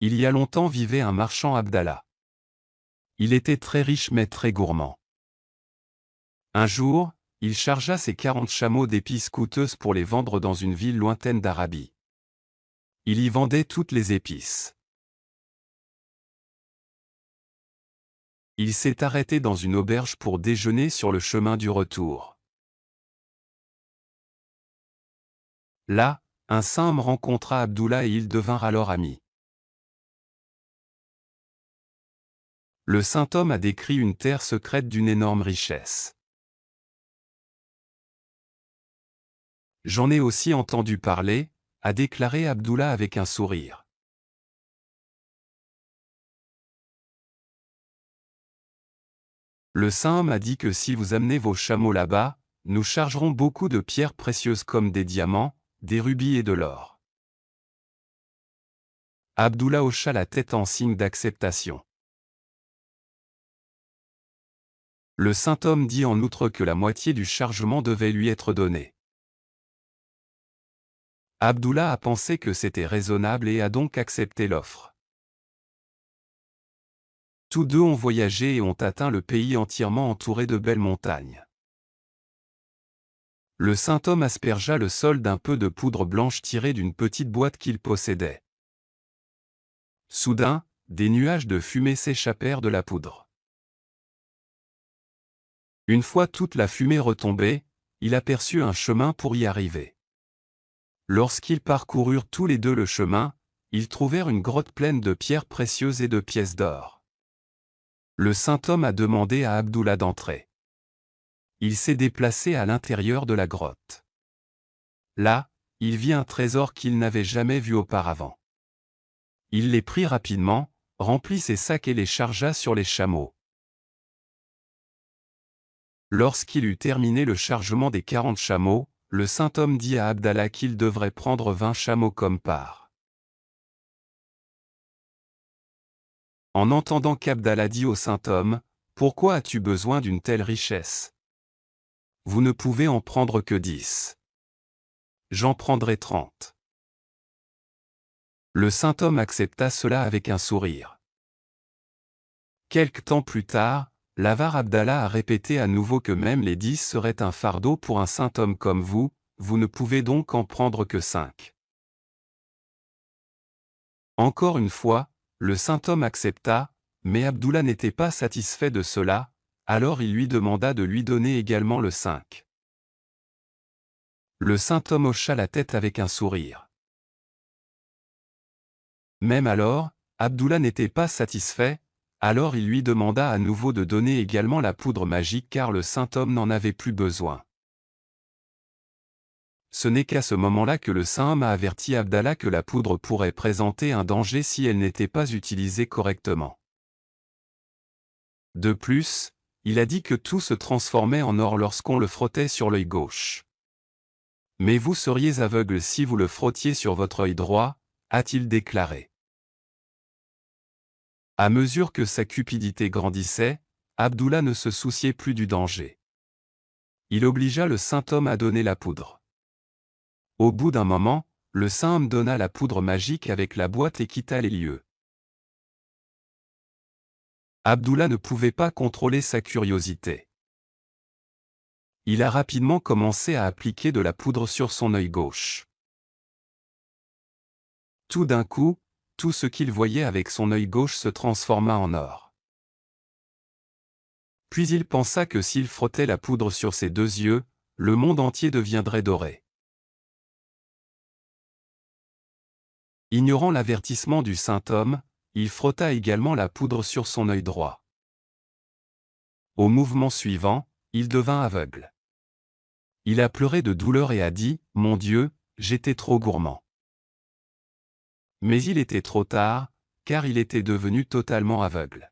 Il y a longtemps vivait un marchand Abdallah. Il était très riche mais très gourmand. Un jour, il chargea ses 40 chameaux d'épices coûteuses pour les vendre dans une ville lointaine d'Arabie. Il y vendait toutes les épices. Il s'est arrêté dans une auberge pour déjeuner sur le chemin du retour. Là, un saint homme rencontra Abdullah et ils devinrent alors amis. Le saint homme a décrit une terre secrète d'une énorme richesse. J'en ai aussi entendu parler, a déclaré Abdullah avec un sourire. Le saint homme a dit que si vous amenez vos chameaux là-bas, nous chargerons beaucoup de pierres précieuses comme des diamants, des rubis et de l'or. Abdullah hocha la tête en signe d'acceptation. Le saint homme dit en outre que la moitié du chargement devait lui être donnée. Abdullah a pensé que c'était raisonnable et a donc accepté l'offre. Tous deux ont voyagé et ont atteint le pays entièrement entouré de belles montagnes. Le saint homme aspergea le sol d'un peu de poudre blanche tirée d'une petite boîte qu'il possédait. Soudain, des nuages de fumée s'échappèrent de la poudre. Une fois toute la fumée retombée, il aperçut un chemin pour y arriver. Lorsqu'ils parcoururent tous les deux le chemin, ils trouvèrent une grotte pleine de pierres précieuses et de pièces d'or. Le saint homme a demandé à Abdullah d'entrer. Il s'est déplacé à l'intérieur de la grotte. Là, il vit un trésor qu'il n'avait jamais vu auparavant. Il les prit rapidement, remplit ses sacs et les chargea sur les chameaux. Lorsqu'il eut terminé le chargement des 40 chameaux, le saint homme dit à Abdallah qu'il devrait prendre 20 chameaux comme part. En entendant qu'Abdallah dit au saint homme, « Pourquoi as-tu besoin d'une telle richesse? Vous ne pouvez en prendre que 10. J'en prendrai 30. » Le saint homme accepta cela avec un sourire. Quelque temps plus tard, l'avare Abdallah a répété à nouveau que même les 10 seraient un fardeau pour un saint homme comme vous ne pouvez donc en prendre que 5. Encore une fois, le saint homme accepta, mais Abdullah n'était pas satisfait de cela, alors il lui demanda de lui donner également le 5. Le saint homme hocha la tête avec un sourire. Même alors, Abdullah n'était pas satisfait, alors il lui demanda à nouveau de donner également la poudre magique car le saint homme n'en avait plus besoin. Ce n'est qu'à ce moment-là que le saint homme a averti Abdallah que la poudre pourrait présenter un danger si elle n'était pas utilisée correctement. De plus, il a dit que tout se transformait en or lorsqu'on le frottait sur l'œil gauche. Mais vous seriez aveugle si vous le frottiez sur votre œil droit, a-t-il déclaré. À mesure que sa cupidité grandissait, Abdullah ne se souciait plus du danger. Il obligea le saint homme à donner la poudre. Au bout d'un moment, le saint homme donna la poudre magique avec la boîte et quitta les lieux. Abdullah ne pouvait pas contrôler sa curiosité. Il a rapidement commencé à appliquer de la poudre sur son œil gauche. Tout d'un coup, tout ce qu'il voyait avec son œil gauche se transforma en or. Puis il pensa que s'il frottait la poudre sur ses deux yeux, le monde entier deviendrait doré. Ignorant l'avertissement du saint homme, il frotta également la poudre sur son œil droit. Au mouvement suivant, il devint aveugle. Il a pleuré de douleur et a dit, « Mon Dieu, j'étais trop gourmand. » Mais il était trop tard, car il était devenu totalement aveugle.